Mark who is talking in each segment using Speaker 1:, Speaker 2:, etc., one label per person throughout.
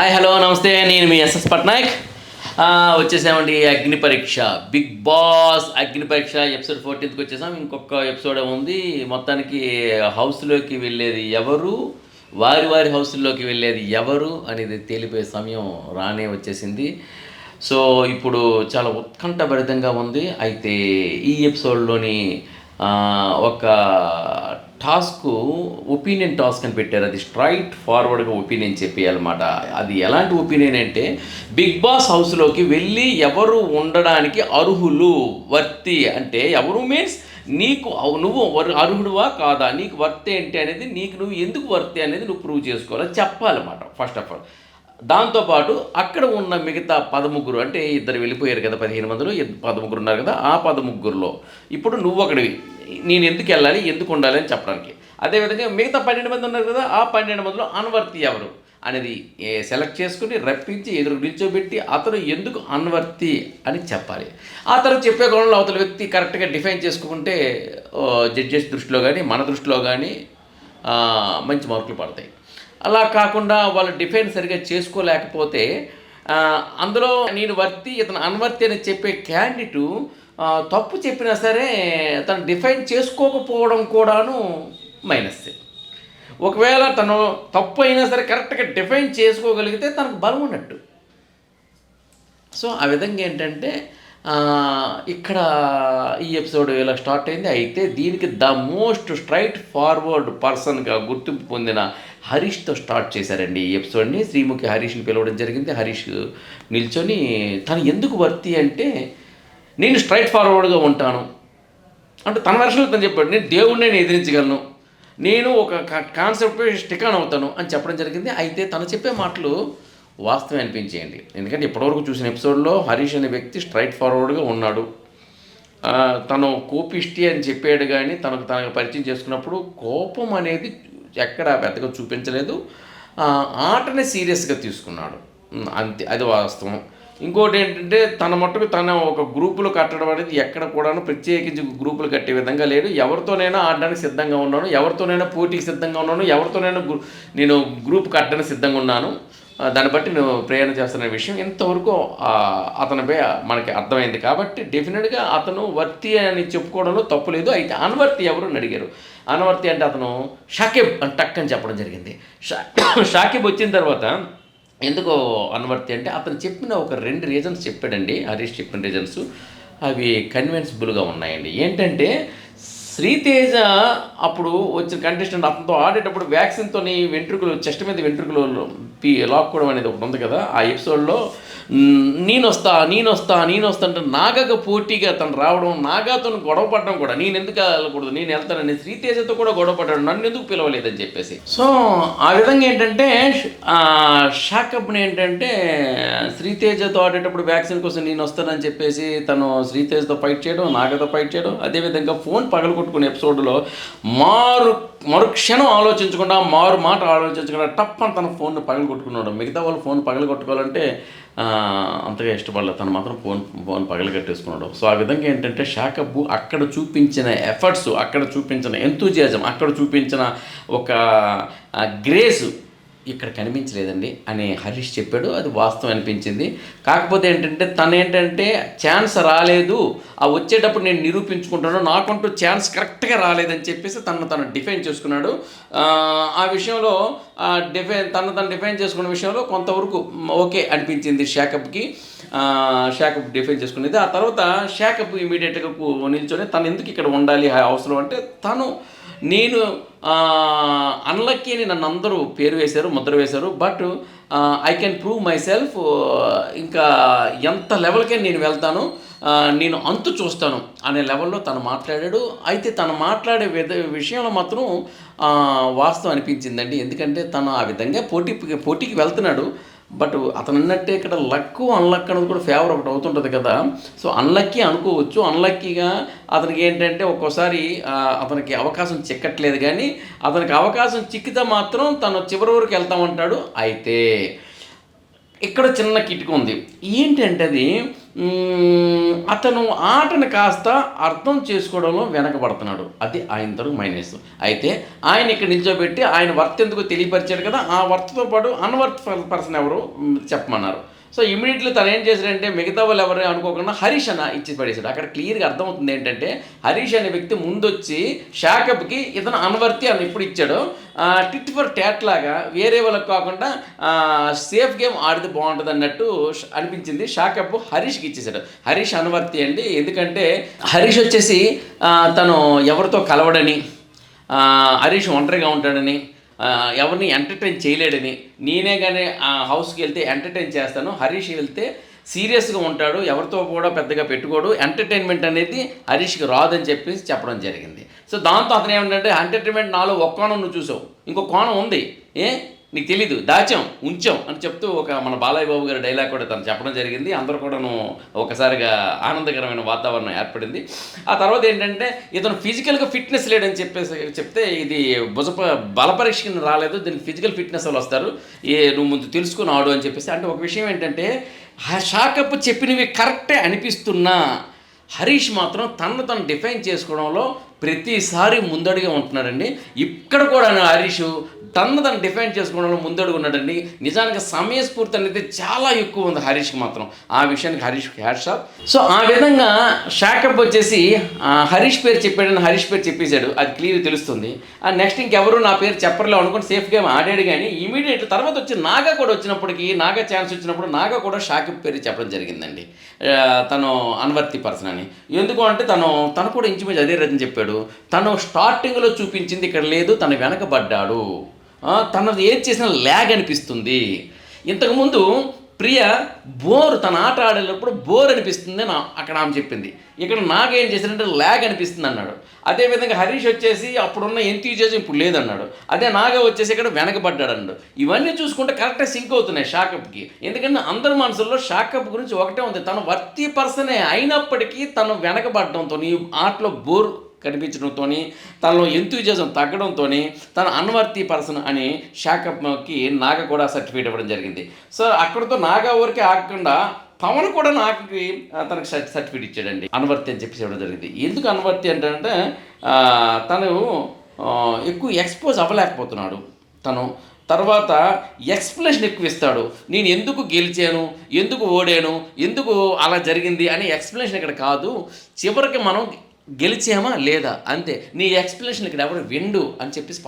Speaker 1: Hi hello నమస్తే, నేను మీ SS Patnaik. వచ్చేసామండి అగ్ని పరీక్ష, బిగ్ బాస్ అగ్ని పరీక్ష ఎపిసోడ్ 14కి వచ్చేసాం. ఇంకొక ఎపిసోడ్ ఉంది. మొత్తానికి హౌస్లోకి వెళ్ళేది ఎవరు, వారి వారి హౌస్లోకి వెళ్ళేది ఎవరు అనేది తేలిపోయే సమయం రానే వచ్చేసింది. సో ఇప్పుడు చాలా ఉత్కంఠభరితంగా ఉంది. అయితే ఈ ఎపిసోడ్లోని ఒక టాస్క్, ఒపీనియన్ టాస్క్ అని పెట్టారు. అది స్ట్రైట్ ఫార్వర్డ్గా ఒపీనియన్ చెప్పేయాలన్నమాట. అది ఎలాంటి ఒపీనియన్ అంటే, బిగ్ బాస్ హౌస్లోకి వెళ్ళి ఎవరు ఉండడానికి అర్హులు, వర్తి అంటే ఎవరు మీన్స్ నీకు నువ్వు అర్హుడువా కాదా, నీకు వర్త్ ఏంటి అనేది, నీకు నువ్వు ఎందుకు వర్తి అనేది నువ్వు ప్రూవ్ చేసుకోవాలి, చెప్పాలన్నమాట ఫస్ట్ ఆఫ్ ఆల్. దాంతోపాటు అక్కడ ఉన్న మిగతా 13 అంటే ఇద్దరు వెళ్ళిపోయారు కదా, 15 మందిలో 13 ఉన్నారు కదా, ఆ 13లో ఇప్పుడు నువ్వు ఒకడివి, నేను ఎందుకు వెళ్ళాలి, ఎందుకు ఉండాలి అని చెప్పడానికి. అదేవిధంగా మిగతా 12 మంది ఉన్నారు కదా, ఆ 12 మందిలో అన్వర్తి ఎవరు అనేది సెలెక్ట్ చేసుకుని రప్పించి ఎదురు నిల్చోబెట్టి అతను ఎందుకు అన్వర్తి అని చెప్పాలి. ఆ తర్వాత చెప్పే కోణంలో అవతల వ్యక్తి కరెక్ట్గా డిఫైన్ చేసుకుంటే జడ్జెస్ దృష్టిలో కానీ మన దృష్టిలో కానీ మంచి మార్కులు పడతాయి. అలా కాకుండా వాళ్ళు డిఫైన్ సరిగ్గా చేసుకోలేకపోతే అందులో నేను వర్తి ఇతను అన్వర్తి అని చెప్పే క్యాండిడేటు తప్పు చెప్పినా సరే తను డిఫైన్ చేసుకోకపోవడం కూడాను మైనస్. ఒకవేళ తను తప్పు అయినా సరే కరెక్ట్గా డిఫైన్ చేసుకోగలిగితే తనకు బలం ఉన్నట్టు. సో ఆ విధంగా ఏంటంటే ఇక్కడ ఈ ఎపిసోడ్ ఇలా స్టార్ట్ అయింది. అయితే దీనికి ద మోస్ట్ స్ట్రైట్ ఫార్వర్డ్ పర్సన్గా గుర్తింపు పొందిన హరీష్తో స్టార్ట్ చేశారండి ఈ ఎపిసోడ్ని. శ్రీముఖి హరీష్ని పిలవడం జరిగింది. హరీష్ నిల్చొని తను ఎందుకు వర్తి అంటే, నేను స్ట్రైట్ ఫార్వర్డ్గా ఉంటాను అంటే తన వర్షంలో తను చెప్పాడు. నేను దేవుడిని నేను ఎదిరించగలను, నేను ఒక కాన్సెప్ట్ స్టిక్ ఆన్ అవుతాను అని చెప్పడం జరిగింది. అయితే తను చెప్పే మాటలు వాస్తవం అనిపించేయండి. ఎందుకంటే ఇప్పటివరకు చూసిన ఎపిసోడ్లో హరీష్ అనే వ్యక్తి స్ట్రైట్ ఫార్వర్డ్గా ఉన్నాడు. తను కోపిష్టి అని చెప్పాడు, కానీ తనకు పరిచయం చేసుకున్నప్పుడు కోపం అనేది ఎక్కడ పెద్దగా చూపించలేదు. ఆటని సీరియస్గా తీసుకున్నాడు, అంతే, అది వాస్తవం. ఇంకోటి ఏంటంటే తన మట్టుకు తన ఒక గ్రూపులు కట్టడం అనేది ఎక్కడ కూడాను ప్రత్యేకించి గ్రూపులు కట్టే విధంగా లేదు. ఎవరితోనైనా ఆడడానికి సిద్ధంగా ఉన్నాను, ఎవరితోనైనా పోటీకి సిద్ధంగా ఉన్నాను, ఎవరితోనైనా నేను గ్రూప్ కట్టడానికి సిద్ధంగా ఉన్నాను. దాన్ని బట్టి నేను ప్రయాణం చేస్తున్న విషయం ఇంతవరకు అతనిపై మనకి అర్థమైంది. కాబట్టి డెఫినెట్గా అతను వర్తి అని చెప్పుకోవడంలో తప్పు లేదు. అయితే అన్వర్తి ఎవరు అని అడిగారు. అన్వర్తి అంటే అతను షాకిబ్ అని టక్ అని చెప్పడం జరిగింది. షాకిబ్ వచ్చిన తర్వాత ఎందుకో అన్వర్తి అంటే అతను చెప్పిన ఒక 2 రీజన్స్ చెప్పాడండి. హరీష్ చెప్పిన రీజన్స్ అవి కన్విన్సిబుల్గా ఉన్నాయండి. ఏంటంటే శ్రీతేజ అప్పుడు వచ్చిన కంటెస్టెంట్ అతనితో ఆడేటప్పుడు వ్యాక్సిన్తో వెంట్రుకలు, చెస్ట్ మీద వెంట్రుకలు లాక్కోవడం అనేది ఒకటి ఉంది కదా, ఆ ఎపిసోడ్లో నేను వస్తా అంటే నాగాగా పోటీగా తను రావడం, నాగాతో గొడవ పడడం కూడా, నేను ఎందుకు వెళ్ళకూడదు, నేను వెళ్తానని శ్రీతేజతో కూడా గొడవ పడ్డాడు, నన్ను ఎందుకు పిలవలేదని చెప్పేసి. సో ఆ విధంగా ఏంటంటే షాకప్ని ఏంటంటే శ్రీతేజతో ఆడేటప్పుడు వ్యాక్సిన్ కోసం నేను వస్తానని చెప్పేసి తను శ్రీతేజతో ఫైట్ చేయడం, నాగతో ఫైట్ చేయడం, అదేవిధంగా ఫోన్ పగలగొట్టుకునే ఎపిసోడ్లో మరుక్షణం ఆలోచించకుండా, మారు మాట ఆలోచించకుండా టప్ అని తన ఫోన్ను పగలగొట్టుకున్నాడు. మిగతా వాళ్ళు ఫోన్ పగలగొట్టుకోవాలంటే అంతగా ఇష్టపడలేదు, తను మాత్రం ఫోన్ పగలగొట్టేసుకున్నాడు. సో ఆ విధంగా ఏంటంటే షాకబ్ అక్కడ చూపించిన ఎఫర్ట్స్, అక్కడ చూపించిన ఎంతూజియాజం, అక్కడ చూపించిన ఒక గ్రేస్ ఇక్కడ కనిపించలేదండి అని హరీష్ చెప్పాడు. అది వాస్తవం అనిపించింది. కాకపోతే ఏంటంటే తనేంటంటే ఛాన్స్ రాలేదు, ఆ వచ్చేటప్పుడు నేను నిరూపించుకుంటాను, నాకంటూ ఛాన్స్ కరెక్ట్గా రాలేదని చెప్పేసి తను డిఫైన్ చేసుకున్నాడు. ఆ విషయంలో తను డిఫైన్ చేసుకున్న విషయంలో కొంతవరకు ఓకే అనిపించింది షాకబ్కి. షాకబ్ డిఫైన్ చేసుకునేది. ఆ తర్వాత షాకబ్ ఇమీడియట్గా నిల్చొని తను ఎందుకు ఇక్కడ ఉండాలి అవసరం అంటే, నేను అన్లక్కీ అని నన్ను అందరూ పేరు వేశారు, ముద్ర వేశారు, but I can prove my self, ఇంకా ఎంత లెవెల్కే నేను వెళ్తాను, నేను అంతు చూస్తాను అనే లెవెల్లో తను మాట్లాడాడు. అయితే తను మాట్లాడే విషయంలో మాత్రం వాస్తవం అనిపించిందండి. ఎందుకంటే తను ఆ విధంగా పోటీకి వెళ్తున్నాడు. బట్ అతను అన్నట్టే ఇక్కడ లక్ అన్లక్ అనేది కూడా ఫేవర్ ఒకటి అవుతుంటుంది కదా. సో అన్లక్కీ అనుకోవచ్చు. అన్లక్కీగా అతనికి ఏంటంటే ఒక్కోసారి అతనికి అవకాశం చిక్కట్లేదు, కానీ అతనికి అవకాశం చిక్కితే మాత్రం తను చివరి వరకు వెళ్తామంటాడు. అయితే ఇక్కడ చిన్న కిటికీ ఉంది. ఏంటంటే అది అతను ఆటను కాస్త అర్థం చేసుకోవడంలో వెనకబడుతున్నాడు. అది ఆయన తరకు మైనస్. అయితే ఆయన ఇక్కడ నిల్చోబెట్టి ఆయన వర్త్ ఎందుకు తెలియపరిచాడు కదా, ఆ వర్త్తో పాటు అన్వర్త్ పర్సన్ ఎవరు చెప్పమన్నారు. సో ఇమీడియట్లీ తను ఏం చేశాడంటే మిగతా వాళ్ళు ఎవరు అనుకోకుండా హరీష్ అన్న ఇచ్చి పడేశాడు. అక్కడ క్లియర్గా అర్థమవుతుంది ఏంటంటే హరీష్ అనే వ్యక్తి ముందొచ్చి షాకప్కి ఇతను అన్వర్తి అని ఇప్పుడు ఇచ్చాడు. టిట్ ఫర్ ట్యాట్ లాగా వేరే వాళ్ళకి కాకుండా సేఫ్ గేమ్ ఆడితే బాగుంటుంది అన్నట్టు అనిపించింది. షాకప్ హరీష్కి ఇచ్చేసాడు. హరీష్ అన్వర్తి అండి, ఎందుకంటే హరీష్ వచ్చేసి తను ఎవరితో కలవడని, హరీష్ ఒంటరిగా ఉంటాడని, ఎవరిని ఎంటర్టైన్ చేయలేడని, నేనే కానీ ఆ హౌస్కి వెళ్తే ఎంటర్టైన్ చేస్తాను, హరీష్ వెళ్తే సీరియస్గా ఉంటాడు, ఎవరితో కూడా పెద్దగా పెట్టుకోడు, ఎంటర్టైన్మెంట్ అనేది హరీష్కి రాదని చెప్పేసి చెప్పడం జరిగింది. సో దాంతో అతను ఏమంటే ఎంటర్టైన్మెంట్ నాలో ఒక్క కోణం నువ్వు చూసావు, ఇంకో కోణం ఉంది, నీకు తెలీదు, దాచాం ఉంచాం అని చెప్తూ ఒక మన బాలయ్య బాబు గారి డైలాగ్ కూడా తను చెప్పడం జరిగింది. అందరూ కూడాను ఒకసారిగా ఆనందకరమైన వాతావరణం ఏర్పడింది. ఆ తర్వాత ఏంటంటే ఇతను ఫిజికల్గా ఫిట్నెస్ లేడని చెప్తే ఇది బల పరీక్షకి రాలేదు, దీనికి ఫిజికల్ ఫిట్నెస్ వాళ్ళు వస్తారు, నువ్వు ముందు తెలుసుకుని ఆడు అని చెప్పేసి. అంటే ఒక విషయం ఏంటంటే షాకప్ చెప్పినవి కరెక్టే అనిపిస్తున్నా హరీష్ మాత్రం తను డిఫైన్ చేసుకోవడంలో ప్రతిసారి ముందడుగా ఉంటున్నాడండి. ఇక్కడ కూడా హరీష్ తను డిఫైన్ చేసుకోవడంలో ముందడుగు ఉన్నాడండి. నిజానికి సమయస్ఫూర్తి అనేది చాలా ఎక్కువ ఉంది హరీష్కి మాత్రం. ఆ విషయానికి హరీష్కి హ్యాట్స్ ఆఫ్. సో ఆ విధంగా షాకప్ వచ్చేసి హరీష్ పేరు చెప్పాడని హరీష్ పేరు చెప్పేశాడు, అది క్లియర్ తెలుస్తుంది. నెక్స్ట్ ఇంకెవరు నా పేరు చెప్పర్లేవు అనుకుని సేఫ్ గేమ్ ఆడాడు. కానీ ఇమీడియట్ తర్వాత వచ్చి నాగా కూడా వచ్చినప్పటికీ, నాగా ఛాన్స్ వచ్చినప్పుడు నాగా కూడా షాకప్ పేరు చెప్పడం జరిగిందండి, తను అన్వర్తి పర్సన్ అని. ఎందుకు అంటే తను కూడా ఇంచుమించు అదే రకం చెప్పాడు. తను స్టార్టింగ్లో చూపించింది ఇక్కడ లేదు, తను వెనకబడ్డాడు, తను ఏది చేసినా ల్యాగ్ అనిపిస్తుంది. ఇంతకుముందు ప్రియ తన ఆట ఆడేటప్పుడు బోర్ అనిపిస్తుంది అని అక్కడ ఆమె చెప్పింది. ఇక్కడ నాకేం చేశాడంటే ల్యాగ్ అనిపిస్తుంది అన్నాడు. అదేవిధంగా హరీష్ వచ్చేసి అప్పుడున్న ఎంతూజియాజం ఇప్పుడు లేదన్నాడు. అదే నాగా వచ్చేసి ఇక్కడ వెనకబడ్డాడు అన్నాడు. ఇవన్నీ చూసుకుంటే కరెక్ట్గా సింక్ అవుతున్నాయి షాకప్కి. ఎందుకంటే అందరి మనసుల్లో షాకప్ గురించి ఒకటే ఉంది, తను వర్తీ పర్సనే అయినప్పటికీ తను వెనకబడడంతో, ఆటలో బోర్ కనిపించడంతో, తనలో ఎంతూజియాజం తగ్గడంతో తను అన్వర్తీ పర్సన్ అని షాకప్కి నాగా కూడా సర్టిఫికేట్ ఇవ్వడం జరిగింది. సో అక్కడితో నాగా ఊరికే ఆగకుండా పవన్ కూడా నాగకి తనకు సర్టిఫికేట్ ఇచ్చాడండి, అన్వర్తి అని చెప్పి ఇవ్వడం జరిగింది. ఎందుకు అన్వర్తి అంటే తను ఎక్కువ ఎక్స్పోజ్ అవ్వలేకపోతున్నాడు. తను తర్వాత ఎక్స్ప్లెనేషన్ ఎక్కువ ఇస్తాడు. నేను ఎందుకు గెలిచాను, ఎందుకు ఓడాను, ఎందుకు అలా జరిగింది అని ఎక్స్ప్లెనేషన్ ఇక్కడ కాదు, చివరికి మనం గెలిచామా లేదా అంతే, నీ ఎక్స్ప్లెనేషన్ ఇక్కడ ఎవరు విండు అని చెప్పేసి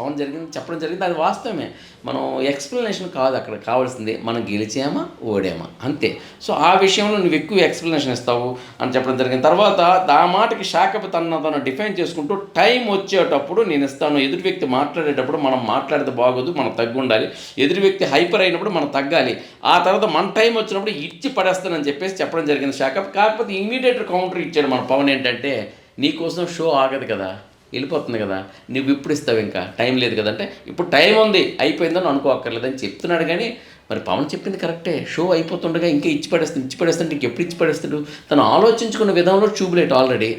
Speaker 1: చెప్పడం జరిగింది. అది వాస్తవమే. మనం ఎక్స్ప్లెనేషన్ కాదు అక్కడ కావాల్సింది, మనం గెలిచామా ఓడామా అంతే. సో ఆ విషయంలో నువ్వు ఎక్కువ ఎక్స్ప్లెనేషన్ ఇస్తావు అని చెప్పడం జరిగింది. తర్వాత ఆ మాటకి షాకప్ తను డిఫైన్ చేసుకుంటూ టైం వచ్చేటప్పుడు నేను ఇస్తాను, ఎదుటి వ్యక్తి మాట్లాడేటప్పుడు మనం మాట్లాడితే బాగోదు, మనం తగ్గు ఉండాలి, ఎదుటి వ్యక్తి హైపర్ అయినప్పుడు మనం తగ్గాలి, ఆ తర్వాత మన టైం వచ్చినప్పుడు ఇచ్చి పడేస్తానని చెప్పేసి చెప్పడం జరిగింది షాకప్. కాకపోతే ఇమీడియట్ కౌంటర్ ఇచ్చాడు మన పవన్. ఏంటంటే నీకోసం షో ఆగదు కదా, వెళ్ళిపోతుంది కదా, నువ్వు ఇప్పుడు ఇస్తావు, ఇంకా టైం లేదు కదంటే ఇప్పుడు టైం ఉంది అయిపోయిందని అనుకోక్కర్లేదని చెప్తున్నాడు. కానీ మరి పవన్ చెప్పింది కరెక్టే, షో అయిపోతుండగా ఇంకా ఇచ్చి పడేస్తుంటే ఇంకెప్పుడు ఇచ్చి పడేస్తాడు. తను ఆలోచించుకున్న విధంలో ట్యూబ్లైట్ ఆల్రెడీ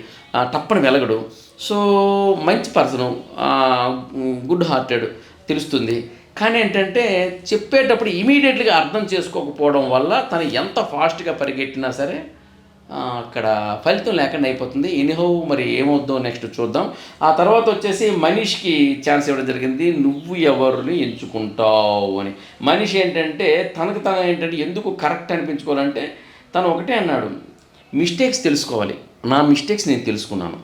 Speaker 1: టప్పని వెలగడు. సో మంచి పర్సను, గుడ్ హార్టెడ్ తెలుస్తుంది. కానీ ఏంటంటే చెప్పేటప్పుడు ఇమీడియట్గా అర్థం చేసుకోకపోవడం వల్ల తను ఎంత ఫాస్ట్గా పరిగెట్టినా సరే అక్కడ ఫలితం లేకుండా అయిపోతుంది. ఎనీహౌ మరి ఏమవుద్దో నెక్స్ట్ చూద్దాం. ఆ తర్వాత వచ్చేసి మనీష్కి ఛాన్స్ ఇవ్వడం జరిగింది, నువ్వు ఎవరిని ఎంచుకుంటావు అని. మనీష్ ఏంటంటే తను ఏంటంటే ఎందుకు కరెక్ట్ అనిపించుకోవాలంటే తను ఒకటే అన్నాడు, మిస్టేక్స్ తెలుసుకోవాలి, నా మిస్టేక్స్ నేను తెలుసుకున్నాను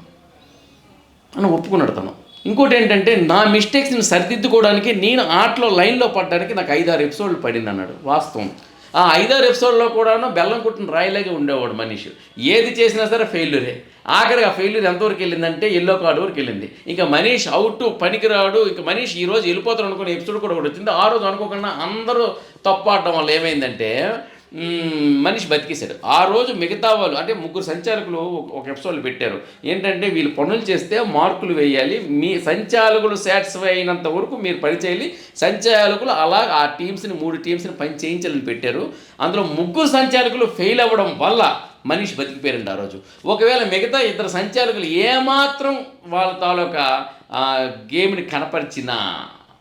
Speaker 1: అని ఒప్పుకున్నాడు తను. ఇంకోటి ఏంటంటే నా మిస్టేక్స్ని సరిదిద్దుకోవడానికి నేను ఆటలో లైన్లో పడడానికి నాకు 5-6 ఎపిసోడ్లు పడింది అన్నాడు. వాస్తవం. ఆ 5-6 ఎపిసోడ్లో కూడాను బెల్లం కుట్టిన రాయిలాగే ఉండేవాడు మనీష్. ఏది చేసినా సరే ఫెయిల్యూరే. ఆఖరికి ఆ ఫెయిల్యూర్ ఎంతవరకు వెళ్ళిందంటే ఎల్లో కార్డు వరకు వెళ్ళింది. ఇంకా మనీష్ అవుట్, పనికిరాడు, ఇంకా మనీష్ ఈరోజు వెళ్ళిపోతాడు అనుకునే ఎపిసోడ్ కూడా ఒకటి వచ్చింది. ఆ రోజు అనుకోకుండా అందరూ తప్పాడటం వల్ల ఏమైందంటే మనీష్ బతికేశాడు. ఆ రోజు మిగతా వాళ్ళు అంటే 3 సంచాలకులు ఒక ఎపిసోడ్లు పెట్టారు. ఏంటంటే వీళ్ళు పనులు చేస్తే మార్కులు వేయాలి, మీ సంచాలకులు సాటిస్ఫై అయినంత వరకు మీరు పని చేయాలి, సంచాలకులు అలా ఆ టీమ్స్ని 3 టీమ్స్ని పని చేయించాలని పెట్టారు. అందులో 3 సంచాలకులు ఫెయిల్ అవ్వడం వల్ల మనీష్ బతికిపోయారండి ఆ రోజు. ఒకవేళ మిగతా 2 సంచాలకులు ఏమాత్రం వాళ్ళ తాలూకా గేమ్ని కనపరిచినా,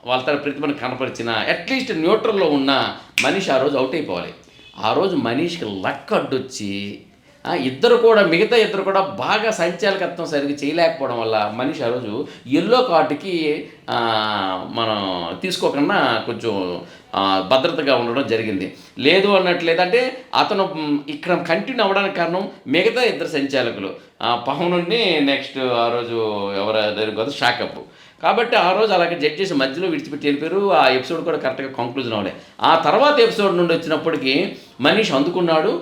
Speaker 1: వాళ్ళ తన ప్రతిభను కనపరిచినా, అట్లీస్ట్ న్యూట్రల్లో ఉన్న మనీష్ ఆ రోజు అవుట్ అయిపోవాలి. ఆ రోజు మనీష్కి లక్ అడ్డొచ్చి ఇద్దరు కూడా మిగతా ఇద్దరు కూడా బాగా సంచాలకత్వం సరిగ్గా చేయలేకపోవడం వల్ల మనిషి ఆ రోజు ఎల్లో కార్డుకి మనం తీసుకోకుండా కొంచెం భద్రతగా ఉండడం జరిగింది. లేదు అన్నట్లేదంటే అతను ఇక్కడ కంటిన్యూ అవ్వడానికి కారణం మిగతా ఇద్దరు సంచాలకులు పవనుని నెక్స్ట్ ఆ రోజు ఎవరు కాదు షాకప్. కాబట్టి ఆ రోజు అలాగే జడ్జెస్ మధ్యలో విడిచిపెట్టి వెళ్ళిపోయారు. ఆ ఎపిసోడ్ కూడా కరెక్ట్గా కంక్లూజన్ అవ్వలే. ఆ తర్వాత ఎపిసోడ్ నుండి వచ్చినప్పటికీ మనీష్ అందుకున్నాడు.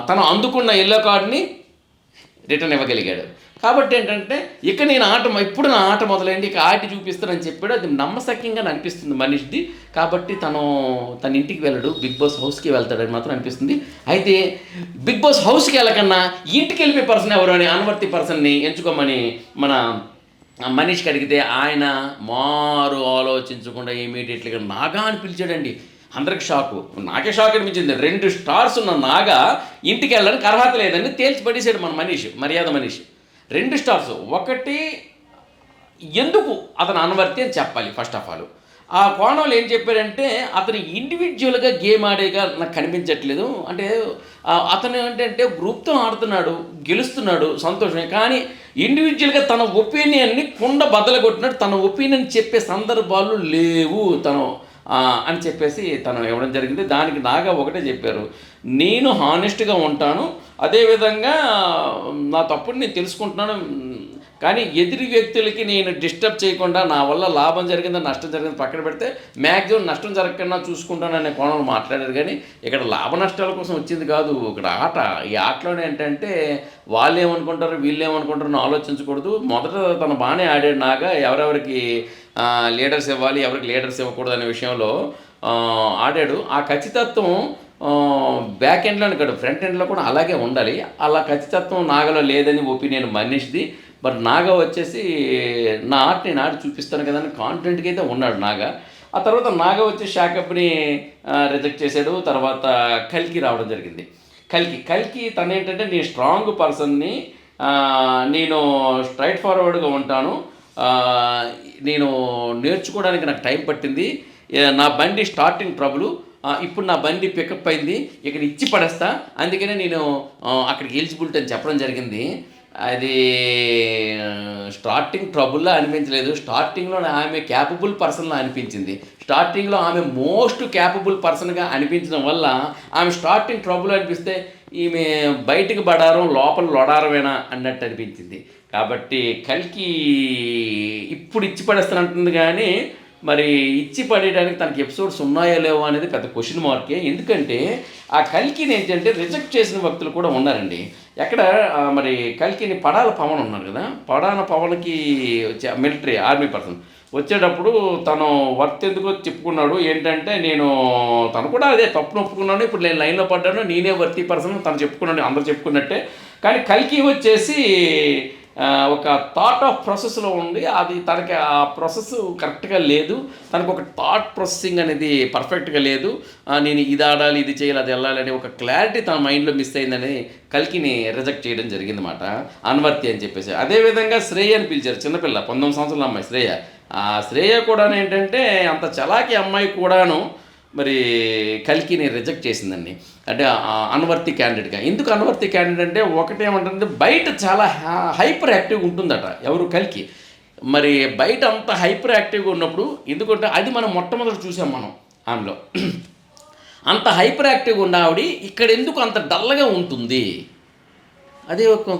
Speaker 1: తను అందుకున్న ఎల్లో కార్డ్ని రిటర్న్ ఇవ్వగలిగాడు. కాబట్టి ఏంటంటే ఇక నేను ఇప్పుడు నా ఆట మొదలైంది, ఇక ఆట చూపిస్తానని చెప్పాడు. అది నమ్మశక్యంగా అనిపిస్తుంది మనిషిది. కాబట్టి తన ఇంటికి వెళ్ళడు, బిగ్ బాస్ హౌస్కి వెళ్తాడని మాత్రం అనిపిస్తుంది. అయితే బిగ్ బాస్ హౌస్కి వెళ్ళకన్నా ఇంటికి వెళ్ళిపోయే పర్సన్ ఎవరు అని అన్వర్తి పర్సన్ని ఎంచుకోమని మన మనీష్కి అడిగితే ఆయన మారు ఆలోచించకుండా ఇమీడియట్లీగా నాగా అని పిలిచాడండి. అందరికి షాకు, నాకే షాక్ అనిపించింది. 2 స్టార్స్ ఉన్న నాగా ఇంటికి వెళ్ళడానికి అర్హత లేదని తేల్చి పడేసాడు మన మనీష్, మర్యాద మనీష్. 2 స్టార్స్. ఒకటి ఎందుకు అతను అన్వర్తి అని చెప్పాలి ఫస్ట్ ఆఫ్ ఆల్. ఆ కోణంలో ఏం చెప్పారంటే అతను ఇండివిజువల్గా గేమ్ ఆడేగా నాకు కనిపించట్లేదు. అంటే అతను ఏంటంటే గ్రూప్తో ఆడుతున్నాడు, గెలుస్తున్నాడు, సంతోషమే. కానీ ఇండివిజువల్గా తన ఒపీనియన్ని కుండ బద్దలు తన ఒపీనియన్ చెప్పే సందర్భాలు లేవు అని చెప్పేసి తను ఇవ్వడం జరిగింది. దానికి నాగా ఒకటే చెప్పారు, నేను హానెస్ట్గా ఉంటాను, అదేవిధంగా నా తప్పుని నేను తెలుసుకుంటున్నాను, కానీ ఎదుటి వ్యక్తులకి నేను డిస్టర్బ్ చేయకుండా నా వల్ల లాభం జరిగిందా నష్టం జరిగింది పక్కన పెడితే మ్యాక్సిమం నష్టం జరగకుండా చూసుకుంటాననే కోణంలో మాట్లాడారు. కానీ ఇక్కడ లాభ నష్టాల కోసం వచ్చింది కాదు ఇక్కడ ఆట. ఈ ఆటలోనే ఏంటంటే వాళ్ళు ఏమనుకుంటారు వీళ్ళు ఏమనుకుంటారో ఆలోచించకూడదు. మొదట తను బాగానే ఆడాడు నాగా, ఎవరెవరికి లీడర్స్ ఇవ్వాలి ఎవరికి లీడర్స్ ఇవ్వకూడదు అనే విషయంలో ఆడాడు. ఆ ఖచ్చితత్వం బ్యాక్ ఎండ్లోనే కాదు ఫ్రంట్ ఎండ్లో కూడా అలాగే ఉండాలి. అలా ఖచ్చితత్వం నాగలో లేదని ఒపీనియన్ మనిషిది. బట్ నాగా వచ్చేసి నా ఆర్ట్ నేను ఆడి చూపిస్తాను కదా అని కాన్ఫిడెంట్గా అయితే ఉన్నాడు నాగా. ఆ తర్వాత నాగా వచ్చి షాకప్ని రిజెక్ట్ చేశాడు. తర్వాత కల్కి రావడం జరిగింది. కల్కి తను ఏంటంటే నేను స్ట్రాంగ్ పర్సన్ని, నేను స్ట్రైట్ ఫార్వర్డ్గా ఉంటాను, నేను నేర్చుకోవడానికి నాకు టైం పట్టింది, నా బండి స్టార్టింగ్ ట్రబుల్, ఇప్పుడు నా బండి పికప్ అయింది, ఇక్కడ ఇచ్చి పడేస్తా, అందుకనే నేను అక్కడికి ఎలిజిబిలిటీ అని చెప్పడం జరిగింది. అది స్టార్టింగ్ ట్రబుల్లో అనిపించలేదు. స్టార్టింగ్లో ఆమె క్యాపబుల్ పర్సన్లో అనిపించింది. స్టార్టింగ్లో ఆమె మోస్ట్ క్యాపబుల్ పర్సన్గా అనిపించడం వల్ల ఆమె స్టార్టింగ్ ట్రబుల్ అనిపిస్తే ఈమె బయటికి పడారం లోపల లొడారమేనా అన్నట్టు అనిపించింది. కాబట్టి కల్కి ఇప్పుడు ఇచ్చి పడేస్తానంటుంది, కానీ మరి ఇచ్చి పడేయడానికి తనకి ఎపిసోడ్స్ ఉన్నాయో లేవో అనేది పెద్ద క్వశ్చన్ మార్కే. ఎందుకంటే ఆ కల్కిని ఏంటంటే రిజెక్ట్ చేసిన వ్యక్తులు కూడా ఉన్నారండి. ఎక్కడ మరి కల్కిని పడాల పవన్ ఉన్నారు కదా, పడాల పవన్కి మిలిటరీ ఆర్మీ పర్సన్ వచ్చేటప్పుడు తను వర్త్ ఎందుకో చెప్పుకున్నాడు. ఏంటంటే తను కూడా అదే తప్పును ఒప్పుకున్నాను, ఇప్పుడు నేను లైన్లో పడ్డాను, నేనే వర్తీ పర్సన్ తను చెప్పుకున్నాను, అందరూ చెప్పుకున్నట్టే. కానీ కల్కి వచ్చేసి ఒక థాట్ ఆఫ్ ప్రాసెస్లో ఉంది. అది తనకి ఆ ప్రాసెస్ కరెక్ట్గా లేదు, తనకు ఒక థాట్ ప్రాసెసింగ్ అనేది పర్ఫెక్ట్గా లేదు. నేను ఇది ఆడాలి ఇది చేయాలి అది వెళ్ళాలి అనే ఒక క్లారిటీ తన మైండ్లో మిస్ అయిందని కల్కిని రిజెక్ట్ చేయడం జరిగిందన్నమాట, అన్వర్తి అని చెప్పేసి. అదేవిధంగా శ్రేయ అని పిలిచారు, చిన్నపిల్ల 19 సంవత్సరాల అమ్మాయి శ్రేయ. ఆ శ్రేయ కూడా ఏంటంటే అంత చలాకి అమ్మాయి కూడాను మరి కల్కిని రిజెక్ట్ చేసిందండి. అంటే అన్వర్తి క్యాండిడేట్గా. ఎందుకు అన్వర్తి క్యాండిడేట్ అంటే ఒకటేమంటే బయట చాలా హైపర్ యాక్టివ్గా ఉంటుందట ఎవరు కల్కి. మరి బయట అంత హైపర్ యాక్టివ్గా ఉన్నప్పుడు, ఎందుకంటే అది మనం మొట్టమొదటి చూసాం మనం ఆమెలో. అంత హైపర్ యాక్టివ్గా ఉన్న ఆవిడ ఇక్కడ ఎందుకు అంత డల్గా ఉంటుంది, అదే ఒక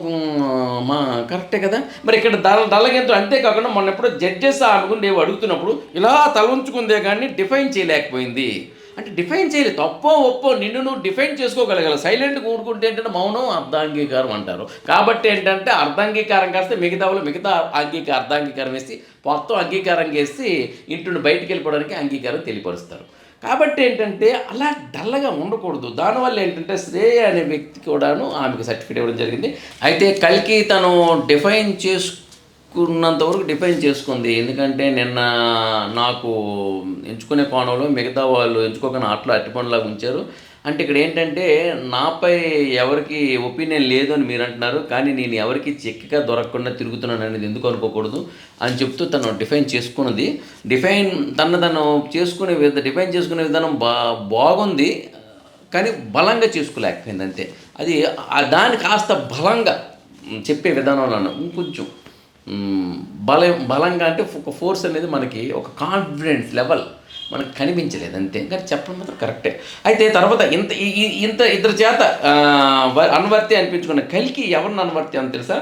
Speaker 1: మా కరెక్టే కదా. మరి ఇక్కడ డల్గా ఎంతో. అంతేకాకుండా మొన్న ఎప్పుడో జడ్జెస్ ఆమె గురించి అడుగుతున్నప్పుడు ఇలా తల ఉంచుకుందే కానీ డిఫైన్ చేయలేకపోయింది. అంటే డిఫైన్ చేయలేదు, తప్పో ఒప్పో నిన్ను నువ్వు డిఫైన్ చేసుకోగలగాలి. సైలెంట్గా ఊరుకుంటే ఏంటంటే మౌనం అర్ధాంగీకారం అంటారు. కాబట్టి ఏంటంటే అర్ధాంగీకారం కాస్తే మిగతా అర్ధాంగీకారం వేసి మొత్తం అంగీకారం చేసి ఇంటి బయటికి వెళ్ళిపోవడానికి అంగీకారం తెలియపరుస్తారు. కాబట్టి ఏంటంటే అలా డల్గా ఉండకూడదు. దానివల్ల ఏంటంటే శ్రేయ అనే వ్యక్తి కూడాను ఆమెకు సర్టిఫికేట్ ఇవ్వడం జరిగింది. అయితే కల్కి తను డిఫైన్ చేసుకున్నంతవరకు డిఫైన్ చేసుకుంది. ఎందుకంటే నిన్న నాకు ఎంచుకునే కోణంలో మిగతా వాళ్ళు ఎంచుకోకుండా ఆటలో అట్టిపండులాగా ఉంచారు. అంటే ఇక్కడ ఏంటంటే నాపై ఎవరికి ఒపీనియన్ లేదు అని మీరు అంటున్నారు, కానీ నేను ఎవరికి చెక్కిగా దొరకకుండా తిరుగుతున్నాను అనేది ఎందుకు అనుకోకూడదు అని చెప్తూ తను డిఫైన్ చేసుకున్నది. తను డిఫైన్ చేసుకునే విధానం బాగుంది. కానీ బలంగా చేసుకోలేకపోయింది అంతే. అది దాన్ని కాస్త బలంగా చెప్పే విధానంలో ఇంకొంచెం బలంగా అంటే ఒక ఫోర్స్ అనేది మనకి ఒక కాన్ఫిడెన్స్ లెవెల్ మనకు కనిపించలేదు అంతే. కానీ చెప్పడం మాత్రం కరెక్టే. అయితే తర్వాత ఇంత ఇద్దరు చేత అనువర్తి అనిపించుకున్న కల్కి ఎవరిని అనువర్తి అని తెలుసా?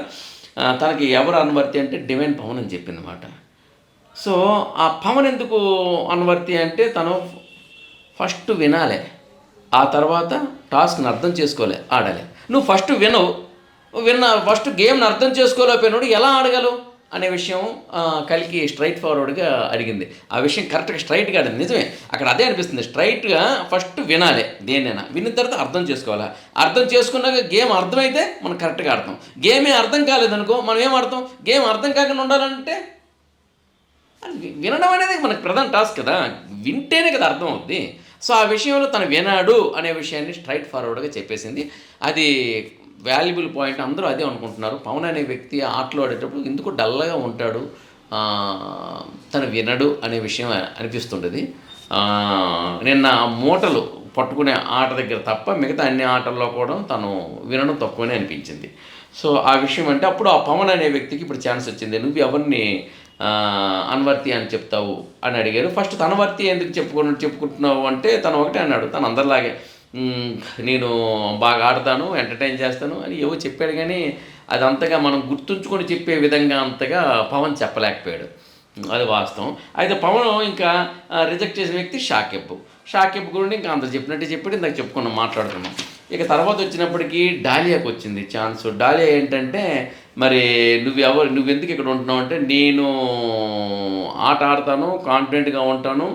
Speaker 1: తనకి ఎవరు అనువర్తి అంటే డివైన్ పవన్ అని చెప్పింది అన్నమాట. సో ఆ పవన్ ఎందుకు అనువర్తి అంటే తను ఫస్ట్ వినాలి, ఆ తర్వాత టాస్క్ని అర్థం చేసుకోలే ఆడాలి. నువ్వు ఫస్ట్ ఫస్ట్ గేమ్ని అర్థం చేసుకోలేకపోయినాడు ఎలా ఆడగలవు అనే విషయం కలికి స్ట్రైట్ ఫార్వర్డ్గా అడిగింది. ఆ విషయం కరెక్ట్గా స్ట్రైట్గా అడిగింది. నిజమే, అక్కడ అదే అనిపిస్తుంది. స్ట్రైట్గా ఫస్ట్ వినాలి, దేన్నైనా విన్న తర్వాత అర్థం చేసుకోవాలి. అర్థం చేసుకున్నాక గేమ్ అర్థమైతే మనం కరెక్ట్గా ఆడతాం. గేమే అర్థం కాలేదనుకో మనం ఏం ఆడతాం? గేమ్ అర్థం కాకుండా ఉండాలంటే వినడం అనేది మనకు ప్రధాన టాస్క్ కదా, వింటేనే కదా అర్థం అవుద్ది. సో ఆ విషయంలో తను వినాడు అనే విషయాన్ని స్ట్రైట్ ఫార్వర్డ్గా చెప్పేసింది. అది వాల్యుబుల్ పాయింట్. అందరూ అదే అనుకుంటున్నారు. పవన్ అనే వ్యక్తి ఆటలో ఆడేటప్పుడు ఎందుకు డల్గా ఉంటాడు, తను వినడు అనే విషయం అనిపిస్తుంటుంది. నిన్న మూటలు పట్టుకునే ఆట దగ్గర తప్ప మిగతా అన్ని ఆటల్లో కూడా తను వినడం తక్కువనే అనిపించింది. సో ఆ విషయం అంటే అప్పుడు ఆ పవన్ అనే వ్యక్తికి ఇప్పుడు ఛాన్స్ వచ్చింది. నువ్వు ఎవరిని అన్వర్తి అని చెప్తావు అని అడిగారు. ఫస్ట్ తనవర్తి ఎందుకు చెప్పుకుంటున్నావు అంటే తను ఒకటే అన్నాడు, తను అందరిలాగే నేను బాగా ఆడతాను, ఎంటర్టైన్ చేస్తాను అని ఏవో చెప్పాడు. కానీ అది అంతగా మనం గుర్తుంచుకొని చెప్పే విధంగా అంతగా పవన్ చెప్పలేకపోయాడు. అది వాస్తవం. అయితే పవన్ ఇంకా రిజెక్ట్ చేసిన వ్యక్తి షాకిబ్ గురించి ఇంకా అంత చెప్పినట్టు చెప్పి ఇందాక చెప్పుకున్నాం, మాట్లాడుకున్నాం. ఇక తర్వాత వచ్చినప్పటికీ డాలియాకి వచ్చింది ఛాన్స్. డాలియా ఏంటంటే మరి నువ్వెందుకు ఇక్కడ ఉంటున్నావు అంటే నేను ఆట ఆడతాను, కాన్ఫిడెంట్గా ఉంటాను,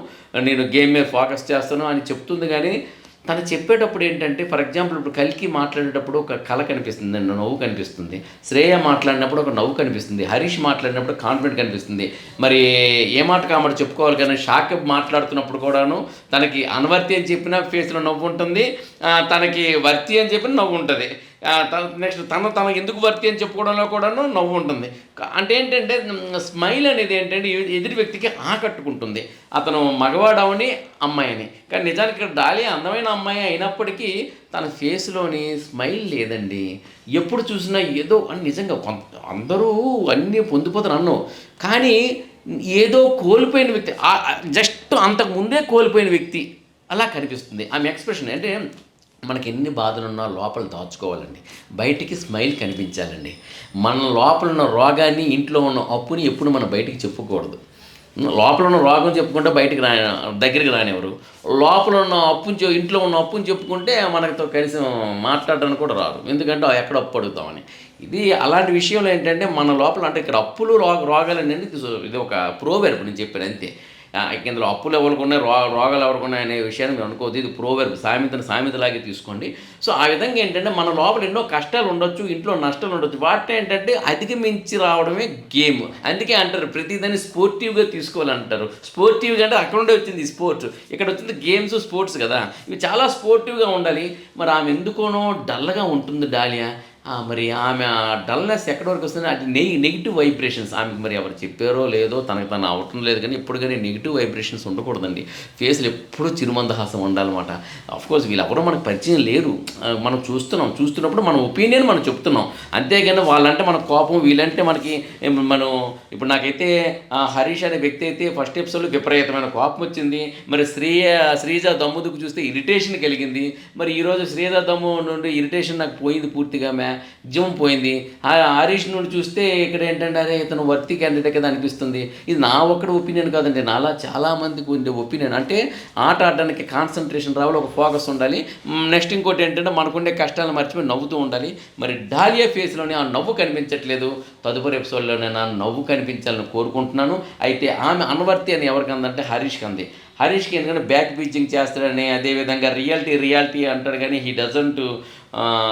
Speaker 1: నేను గేమ్ మీద ఫోకస్ చేస్తాను అని చెప్తుంది. కానీ తను చెప్పేటప్పుడు ఏంటంటే ఫర్ ఎగ్జాంపుల్ ఇప్పుడు కల్కి మాట్లాడేటప్పుడు ఒక కళ కనిపిస్తుంది, నవ్వు కనిపిస్తుంది. శ్రేయ మాట్లాడినప్పుడు ఒక నవ్వు కనిపిస్తుంది. హరీష్ మాట్లాడినప్పుడు కాన్ఫిడెంట్ కనిపిస్తుంది. మరి ఏ మాట కామాట చెప్పుకోవాలి. కానీ షాకిబ్ మాట్లాడుతున్నప్పుడు కూడాను తనకి అన్వర్తి అని చెప్పిన ఫేస్లో నవ్వు ఉంటుంది, తనకి వర్తి అని చెప్పిన నవ్వు ఉంటుంది. నెక్స్ట్ తన ఎందుకు వర్తి అని చెప్పుకోవడంలో కూడాను నవ్వు ఉంటుంది. అంటే ఏంటంటే స్మైల్ అనేది ఏంటంటే ఎదుటి వ్యక్తికి ఆకట్టుకుంటుంది. అతను మగవాడవని అమ్మాయి అని. కానీ నిజానికి ఇక్కడ డాలియా అందమైన అమ్మాయి అయినప్పటికీ తన ఫేస్లోని స్మైల్ లేదండి. ఎప్పుడు చూసినా ఏదో అని నిజంగా అందరూ అన్నీ పొందిపోతారు అన్నావు, కానీ ఏదో కోల్పోయిన వ్యక్తి, జస్ట్ అంతకు ముందే కోల్పోయిన వ్యక్తి అలా కనిపిస్తుంది ఆమె ఎక్స్ప్రెషన్. అంటే మనకి ఎన్ని బాధలున్నా లోపల దాచుకోవాలండి, బయటికి స్మైల్ కనిపించాలండి. మన లోపల ఉన్న రోగాన్ని, ఇంట్లో ఉన్న అప్పుని ఎప్పుడు మనం బయటికి చెప్పుకోకూడదు. లోపల ఉన్న రోగం చెప్పుకుంటే బయటికి దగ్గరికి రానివ్వరు. లోపల ఉన్న ఇంట్లో ఉన్న అప్పుని చెప్పుకుంటే మనతో కలిసి మాట్లాడడానికి కూడా రారు. ఎందుకంటే ఎక్కడ అప్పు అడుగుతామని. ఇది అలాంటి విషయంలో ఏంటంటే మన లోపల అంటే ఇక్కడ అప్పులు రోగాలు అనేది ఇది ఒక ప్రోవెర్బ్ నేను చెప్పాను అంతే. ఇందులో అప్పులు ఎవరికి ఉన్నాయి, రోగాలు ఎవరికి ఉన్నాయి అనే విషయాన్ని మీరు అనుకోవద్దు. ఇది ప్రోవెర్బ్, సామెతలాగే తీసుకోండి. సో ఆ విధంగా ఏంటంటే మన లోపల ఎన్నో కష్టాలు ఉండొచ్చు, ఇంట్లో నష్టాలు ఉండొచ్చు. వాటిని ఏంటంటే అధిగమించి రావడమే గేమ్. అందుకే అంటారు ప్రతిదాన్ని స్పోర్టివ్గా తీసుకోవాలంటారు. స్పోర్టివ్గా అంటే అక్కడ ఉండే వచ్చింది స్పోర్ట్స్, ఇక్కడ వచ్చింది గేమ్స్, స్పోర్ట్స్ కదా. ఇవి చాలా స్పోర్టివ్గా ఉండాలి. మరి ఆమె ఎందుకోనో డల్గా ఉంటుంది డాలియా. మరి ఆమె డల్నెస్ ఎక్కడి వరకు వస్తుంది? అది నెగిటివ్ వైబ్రేషన్స్. ఆమెకు మరి ఎవరు చెప్పారో లేదో తనకు తను అవటం లేదు. కానీ ఎప్పుడు కానీ నెగిటివ్ వైబ్రేషన్స్ ఉండకూడదండి. ఫేస్లో ఎప్పుడూ చిరుమందహాసం ఉండాలన్నమాట. అఫ్కోర్స్ వీళ్ళెవరో మనకు పరిచయం లేరు, మనం చూస్తున్నప్పుడు మన ఒపీనియన్ మనం చెప్తున్నాం. అంతేగాని వాళ్ళంటే మన కోపం, వీళ్ళంటే మనకి మనం ఇప్పుడు నాకైతే హరీష్ అనే వ్యక్తి అయితే ఫస్ట్ ఎపిసోడ్లో విపరీతమైన కోపం వచ్చింది. మరి శ్రీజ దమ్ముదుకు చూస్తే ఇరిటేషన్ కలిగింది. మరి ఈరోజు శ్రీజ దమ్ము నుండి ఇరిటేషన్ నాకు పోయింది, పూర్తిగా జీవం పోయింది. హరీష్ నుండి చూస్తే ఇక్కడ ఏంటంటే అరే ఇతను వర్తి క్యాండిడేట్ కదా అనిపిస్తుంది. ఇది నా ఒక్కడి ఒపీనియన్ కాదండి, నాలా చాలామందికి ఉండే ఒపీనియన్. అంటే ఆట ఆడడానికి కాన్సన్ట్రేషన్ రావాలి, ఒక ఫోకస్ ఉండాలి. నెక్స్ట్ ఇంకోటి ఏంటంటే మనకుండే కష్టాలను మర్చిపోయి నవ్వుతూ ఉండాలి. మరి డాలియా ఫేస్లోనే ఆ నవ్వు కనిపించట్లేదు. తదుపరి ఎపిసోడ్లోనే నా నవ్వు కనిపించాలని కోరుకుంటున్నాను. అయితే ఆమె అన్వర్తి అని ఎవరికి అందంటే హరీష్కి అంది. హరీష్కి ఎందుకంటే బ్యాక్ బీచింగ్ చేస్తాడని, అదేవిధంగా రియాలిటీ అంటాడు. కానీ హీ డజంట్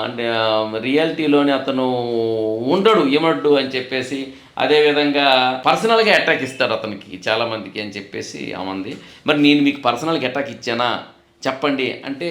Speaker 1: అంటే రియాలిటీలోని అతను ఉండడు, ఏమడ్డు అని చెప్పేసి, అదేవిధంగా పర్సనల్గా అటాక్ ఇస్తాడు అతనికి చాలామందికి అని చెప్పేసి ఆమంది. మరి నేను మీకు పర్సనల్గా అటాక్ ఇచ్చానా చెప్పండి అంటే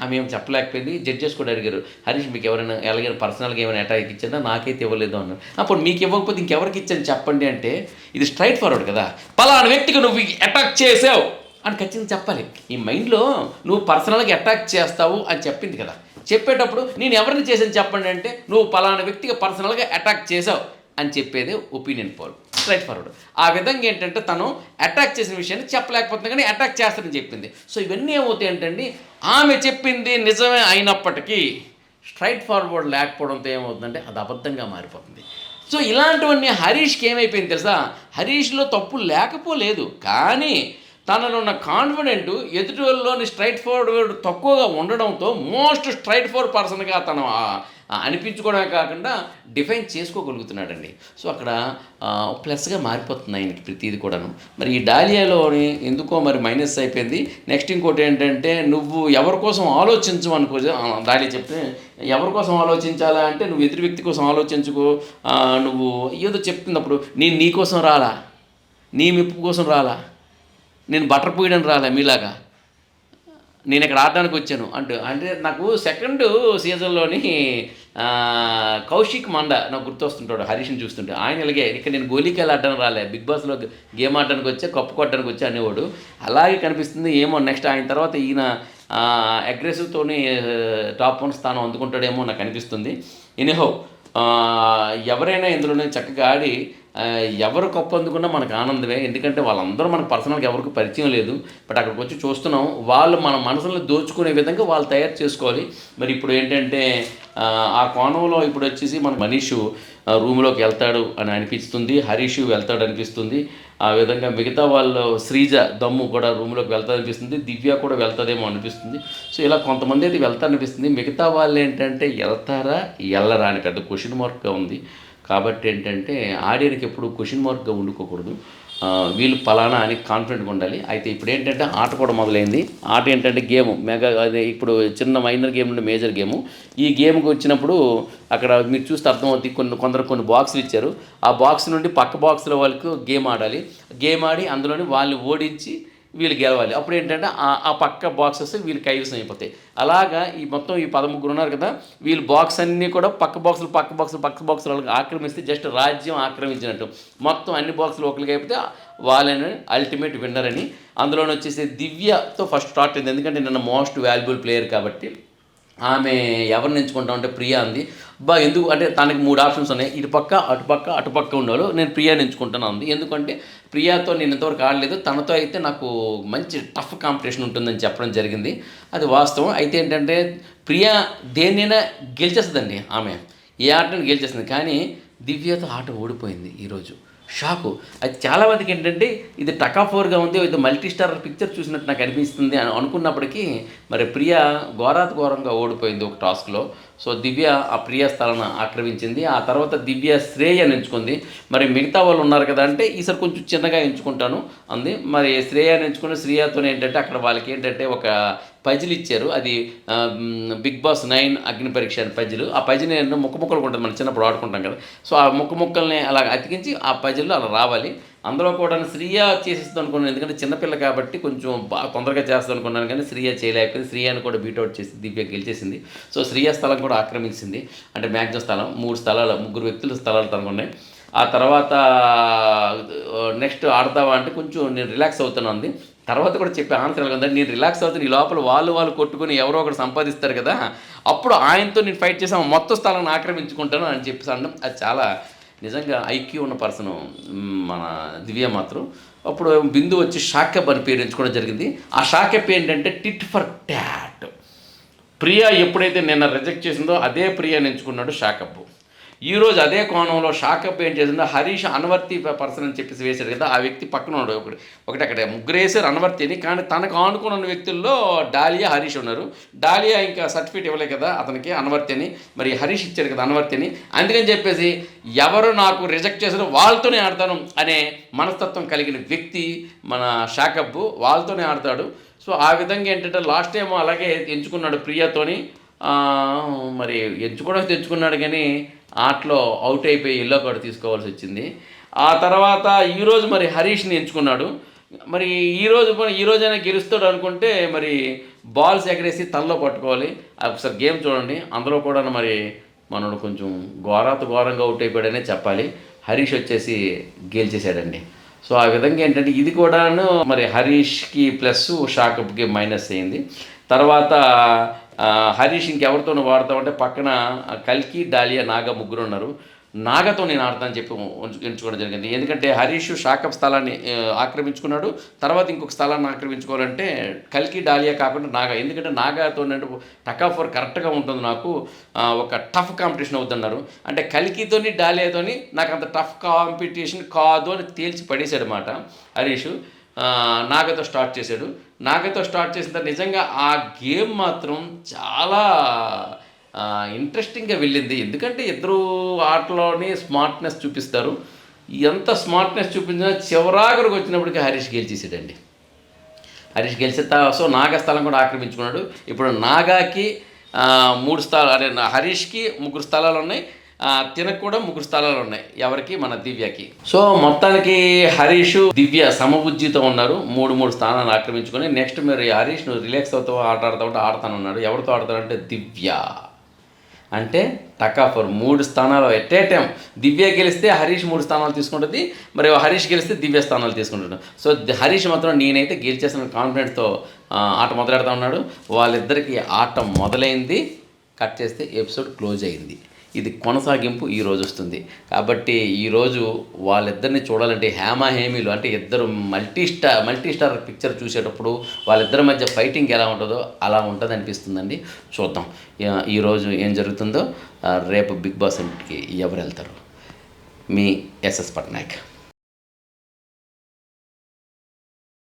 Speaker 1: ఆమె ఏం చెప్పలేకపోయింది. జడ్జెస్ కూడా అడిగారు, హరీష్ మీకు ఎవరైనా ఎలాగైనా పర్సనల్గా ఏమైనా అటాక్ ఇచ్చారా? నాకైతే ఇవ్వలేదు అన్నారు. అప్పుడు మీకు ఇవ్వకపోతే ఇంకెవరికి ఇచ్చాను చెప్పండి అంటే ఇది స్ట్రైట్ ఫార్వర్డ్ కదా. పలానా వ్యక్తికి నువ్వు అటాక్ చేసావు అని ఖచ్చితంగా చెప్పాలి. ఈ మైండ్లో నువ్వు పర్సనల్గా అటాక్ చేస్తావు అని చెప్పింది కదా, చెప్పేటప్పుడు నేను ఎవరిని చేశాను చెప్పండి అంటే నువ్వు పలానా వ్యక్తిగా పర్సనల్గా అటాక్ చేసావు అని చెప్పేదే ఒపీనియన్ పోల్, స్ట్రైట్ ఫార్వర్డ్. ఆ విధంగా ఏంటంటే తను అటాక్ చేసిన విషయాన్ని చెప్పలేకపోతుంది కానీ అటాక్ చేస్తానని చెప్పింది. సో ఇవన్నీ ఏమవుతాయి ఏంటండి, ఆమె చెప్పింది నిజమే అయినప్పటికీ స్ట్రైట్ ఫార్వర్డ్ లేకపోవడంతో ఏమవుతుందంటే అది అబద్ధంగా మారిపోతుంది. సో ఇలాంటివన్నీ హరీష్కి ఏమైపోయింది తెలుసా, హరీష్లో తప్పు లేకపోలేదు కానీ తనలో ఉన్న కాన్ఫిడెంట్ ఎదుటి వాళ్ళలోని స్ట్రైట్ ఫార్వర్డ్ తక్కువగా ఉండడంతో మోస్ట్ స్ట్రైట్ ఫార్వర్డ్ పర్సన్గా తను అనిపించుకోవడమే కాకుండా డిఫైన్ చేసుకోగలుగుతున్నాడండి. సో అక్కడ ప్లస్గా మారిపోతుంది ఆయనకి ప్రతిది కూడాను. మరి ఈ డాలియాలోని ఎందుకో మరి మైనస్ అయిపోయింది. నెక్స్ట్ ఇంకోటి ఏంటంటే నువ్వు ఎవరి కోసం ఆలోచించు అనుకో, డాలియా చెప్తే ఎవరి కోసం ఆలోచించాలా అంటే నువ్వు ఎదుటి వ్యక్తి కోసం ఆలోచించుకో. నువ్వు ఏదో చెప్తున్నప్పుడు నేను నీ కోసం రాలా, నీ మెప్పు కోసం రాలా, నేను బటర్ పోయడానికి రాలే మీలాగా, నేను ఇక్కడ ఆడడానికి వచ్చాను అంటే నాకు సెకండ్ సీజన్లోని కౌశిక్ మండ నాకు గుర్తొస్తుంటాడు హరీష్ని చూస్తుంటే. ఆయన ఇలాగే ఇక్కడ నేను గోలీకాయలు ఆడడానికి రాలే, బిగ్ బాస్లో గేమ్ ఆడడానికి వచ్చా, కప్పు కొట్టడానికి వచ్చా అనేవాడు. అలాగే కనిపిస్తుంది. ఏమో నెక్స్ట్ ఆయన తర్వాత ఈయన అగ్రెసివ్తోని టాప్ 1 స్థానం అందుకుంటాడేమో నాకు అనిపిస్తుంది. ఎనీహౌ ఎవరైనా ఇందులోనే చక్కగా ఆడి ఎవరు కప్పు అందుకున్నా మనకు ఆనందమే. ఎందుకంటే వాళ్ళందరూ మనకు పర్సనల్గా ఎవరికి పరిచయం లేదు. బట్ అక్కడికి వచ్చి చూస్తున్నాం, వాళ్ళు మన మనసులో దోచుకునే విధంగా వాళ్ళు తయారు చేసుకోవాలి. మరి ఇప్పుడు ఏంటంటే ఆ కోణంలో ఇప్పుడు వచ్చేసి మన మనీష్ రూమ్లోకి వెళ్తాడు అని అనిపిస్తుంది, హరీష్ వెళ్తాడు అనిపిస్తుంది. ఆ విధంగా మిగతా వాళ్ళు శ్రీజ దమ్ము కూడా రూమ్లోకి వెళ్తా అనిపిస్తుంది, దివ్య కూడా వెళ్తుందేమో అనిపిస్తుంది. సో ఇలా కొంతమంది అయితే వెళ్తారనిపిస్తుంది. మిగతా వాళ్ళు ఏంటంటే వెళ్తారా వెళ్ళరా అని పెద్ద క్వశ్చన్ మార్క్గా ఉంది. కాబట్టి ఏంటంటే ఆడియన్కి ఎప్పుడు క్వశ్చన్ మార్క్గా ఉండుకోకూడదు, వీళ్ళు పలానా అని కాన్ఫిడెంట్గా ఉండాలి. అయితే ఇప్పుడు ఏంటంటే ఆట కూడా మొదలైంది. ఆట ఏంటంటే గేమ్ మెగా, అదే ఇప్పుడు చిన్న మైనర్ గేమ్ నుండి మేజర్ గేము. ఈ గేమ్కి వచ్చినప్పుడు అక్కడ మీరు చూస్తే అర్థమవుతుంది, కొన్ని బాక్సులు ఇచ్చారు. ఆ బాక్స్ నుండి పక్క బాక్సుల వాళ్ళకు గేమ్ ఆడాలి. గేమ్ ఆడి అందులోని వాళ్ళని ఓడించి వీళ్ళు గెలవాలి. అప్పుడు ఏంటంటే ఆ పక్క బాక్సెస్ వీళ్ళు కైవసం అయిపోతాయి. అలాగా ఈ మొత్తం ఈ 13 ఉన్నారు కదా, వీళ్ళు బాక్స్ అన్నీ కూడా పక్క బాక్సులు వాళ్ళకి ఆక్రమిస్తే జస్ట్ రాజ్యం ఆక్రమించినట్టు. మొత్తం అన్ని బాక్సులు ఒకరికి అయిపోతే వాళ్ళని అల్టిమేట్ విన్నర్ అని. అందులోనే వచ్చేసి దివ్యతో ఫస్ట్ స్టార్ట్ అయింది. ఎందుకంటే నిన్న మోస్ట్ వాల్యుబుల్ ప్లేయర్ కాబట్టి ఆమె ఎవరిని ఎంచుకుంటాం అంటే ప్రియా అంది. ఎందుకు అంటే తనకి 3 ఆప్షన్స్ ఉన్నాయి, ఇటుపక్క అటుపక్క ఉండేవాళ్ళు. నేను ప్రియాని ఎంచుకుంటాను అంది. ఎందుకంటే ప్రియాతో నేను ఇంతవరకు ఆడలేదు, తనతో అయితే నాకు మంచి టఫ్ కాంపిటీషన్ ఉంటుందని చెప్పడం జరిగింది. అది వాస్తవం. అయితే ఏంటంటే ప్రియా దేన్నైనా గెలిచేస్తుందండి, ఆమె ఏ ఆటను గెలిచేస్తుంది. కానీ దివ్యతో ఆట ఓడిపోయింది ఈరోజు. షాకు. అది చాలామందికి ఏంటంటే ఇది టకాఫోర్గా ఉంది, ఇది మల్టీ స్టార్ పిక్చర్ చూసినట్టు నాకు అనిపిస్తుంది అని అనుకున్నప్పటికీ మరి ప్రియా ఘోరంగా ఓడిపోయింది ఒక టాస్క్లో. సో దివ్య ఆ ప్రియా స్థలాన్ని ఆక్రమించింది. ఆ తర్వాత దివ్య శ్రేయని ఎంచుకుంది. మరి మిగతా వాళ్ళు ఉన్నారు కదా అంటే ఈసారి కొంచెం చిన్నగా ఎంచుకుంటాను అంది. మరి శ్రేయాని ఎంచుకుని శ్రేయాతో ఏంటంటే అక్కడ వాళ్ళకి ఏంటంటే ఒక పజిల్ ఇచ్చారు. అది బిగ్ బాస్ 9 అగ్ని పరీక్ష అని పజిల్. ఆ పజిల్ నేను ముక్కలు ఉంటుంది, మనం చిన్నప్పుడు ఆడుకుంటాం కదా. సో ఆ ముక్కల్ని అలా అతికించి ఆ పజిల్లో అలా రావాలి. అందులో కూడా శ్రీయ చేసేస్తుంది అనుకున్నాను, ఎందుకంటే చిన్నపిల్ల కాబట్టి కొంచెం బాగా తొందరగా చేస్తుంది అనుకున్నాను. కానీ శ్రీయ చేయలేకపోయింది. శ్రీయాని కూడా బీట్అవుట్ చేసి దివ్య గెలిచేసింది. సో శ్రీయ స్థలం కూడా ఆక్రమించింది. అంటే మ్యాక్సిమం స్థలం 3 స్థలాలు, 3 వ్యక్తుల స్థలాలు తనకున్నాయి. ఆ తర్వాత నెక్స్ట్ ఆడతావా అంటే కొంచెం నేను రిలాక్స్ అవుతాను అంది. తర్వాత కూడా చెప్పే ఆన్సర్ కదా, నేను రిలాక్స్ అవుతాను, ఈ లోపల వాళ్ళు కొట్టుకుని ఎవరో ఒకరు సంపాదిస్తారు కదా, అప్పుడు ఆయనతో నేను ఫైట్ చేసాము, మొత్తం స్థలాన్ని ఆక్రమించుకుంటాను అని చెప్పేసి అనడం అది చాలా నిజంగా ఐక్యూ ఉన్న పర్సను మన దివ్య మాత్రం. అప్పుడు బిందు వచ్చి షాకెప్ అని పేరు ఎంచుకోవడం జరిగింది. ఆ షాకెప్ ఏంటంటే టిట్ ఫర్ ట్యాట్. ప్రియా ఎప్పుడైతే నిన్న రిజెక్ట్ చేసిందో అదే ప్రియాని ఎంచుకున్నాడు షాకప్. ఈరోజు అదే కోణంలో షాకప్ ఏం చేసిందో హరీష్ అన్వర్తి పర్సన్ అని చెప్పేసి వేశాడు కదా, ఆ వ్యక్తి పక్కన ఉన్నాడు ఒకటి అక్కడ ముగ్గురు వేసారు అన్వర్తిని. కానీ తనకు ఆనుకున్న వ్యక్తుల్లో డాలియా హరీష్ ఉన్నారు. డాలియా ఇంకా సర్టిఫికేట్ ఇవ్వలేదు కదా అతనికి అన్వర్తిని, మరి హరీష్ ఇచ్చారు కదా అన్వర్తిని. అందుకని చెప్పేసి ఎవరు నాకు రిజెక్ట్ చేశారో వాళ్ళతోనే ఆడతాను అనే మనస్తత్వం కలిగిన వ్యక్తి మన షాకప్, వాళ్ళతోనే ఆడతాడు. సో ఆ విధంగా ఏంటంటే లాస్ట్ టైం అలాగే ఎంచుకున్నాడు ప్రియాతోని. మరి తెచ్చుకున్నాడు కానీ ఆటలో అవుట్ అయిపోయి ఎల్లో కార్డు తీసుకోవాల్సి వచ్చింది. ఆ తర్వాత ఈరోజు మరి హరీష్ని ఎంచుకున్నాడు. మరి ఈరోజైనా గెలుస్తాడు అనుకుంటే మరి బాల్స్ ఎగరేసి తలలో పట్టుకోవాలి. ఒకసారి గేమ్ చూడండి, అందులో కూడా మరి మనోడు కొంచెం ఘోరంగా అవుట్ అయిపోయాడనే చెప్పాలి. హరీష్ వచ్చేసి గెలిచేశాడండి. సో ఆ విధంగా ఏంటంటే ఇది కూడాను మరి హరీష్కి ప్లస్, షాకప్కి మైనస్ అయింది. తర్వాత హరీష్ ఇంకెవరితోనూ వాడతామంటే పక్కన కల్కి, డాలియా, నాగ ముగ్గురు ఉన్నారు. నాగతో నేను ఆడతానని చెప్పి ఎంచుకోవడం జరిగింది. ఎందుకంటే హరీష్ షాకప్ స్థలాన్ని ఆక్రమించుకున్నాడు. తర్వాత ఇంకొక స్థలాన్ని ఆక్రమించుకోవాలంటే కల్కి, డాలియా కాకుండా నాగ. ఎందుకంటే నాగాతో టక్ ఆఫ్ వార్ కరెక్ట్గా ఉంటుంది నాకు, ఒక టఫ్ కాంపిటీషన్ అవుతున్నారు. అంటే కల్కితోని డాలియాతోని నాకు అంత టఫ్ కాంపిటీషన్ కాదు అని తేల్చి పడేశాడు అన్నమాట హరీష్. నాగతో స్టార్ట్ చేశాడు. నాగతో స్టార్ట్ చేసిన తర్వాత నిజంగా ఆ గేమ్ మాత్రం చాలా ఇంట్రెస్టింగ్గా వెళ్ళింది. ఎందుకంటే ఇద్దరు ఆటలోని స్మార్ట్నెస్ చూపిస్తారు. ఎంత స్మార్ట్నెస్ చూపించినా చివరాఖరికి వచ్చినప్పటికీ హరీష్ గెలిచేసాడండి. హరీష్ గెలిచిన సో నాగా స్థలం కూడా ఆక్రమించుకున్నాడు. ఇప్పుడు నాగాకి 3 స్థలాలు, అదే హరీష్కి 3 స్థలాలు ఉన్నాయి, తినకు కూడా 3 స్థలాలు ఉన్నాయి. ఎవరికి? మన దివ్యకి. సో మొత్తానికి హరీష్, దివ్య సమబుద్ధితో ఉన్నారు. 3 స్థానాలు ఆక్రమించుకొని నెక్స్ట్ మరి హరీష్ నువ్వు రిలాక్స్ అవుతావు, ఆట ఆడతావు, ఆడతానన్నాడు. ఎవరితో ఆడతాడంటే దివ్య. అంటే టక్ ఆఫ్ 3 స్థానాలు ఎట్ ఏ టైం. దివ్య గెలిస్తే హరీష్ 3 స్థానాలు తీసుకుంటుంది, మరి హరీష్ గెలిస్తే దివ్య స్థానాలు తీసుకుంటాడు. సో హరీష్ మాత్రం నేనైతే గెలిచేసిన కాన్ఫిడెన్స్తో ఆట మొదలెడతా ఉన్నాడు. వాళ్ళిద్దరికీ ఆట మొదలైంది, కట్ చేస్తే ఎపిసోడ్ క్లోజ్ అయింది. ఇది కొనసాగింపు ఈరోజు వస్తుంది. కాబట్టి ఈరోజు వాళ్ళిద్దరిని చూడాలంటే హేమీలు అంటే ఇద్దరు మల్టీ స్టార్ పిక్చర్ చూసేటప్పుడు వాళ్ళిద్దరి మధ్య ఫైటింగ్ ఎలా ఉంటుందో అలా ఉంటుంది అనిపిస్తుందండి. చూద్దాం ఈరోజు ఏం జరుగుతుందో. రేపు బిగ్ బాస్ ఇంటికి ఎవరు వెళ్తారు? మీ ఎస్ఎస్ పట్నాయక్.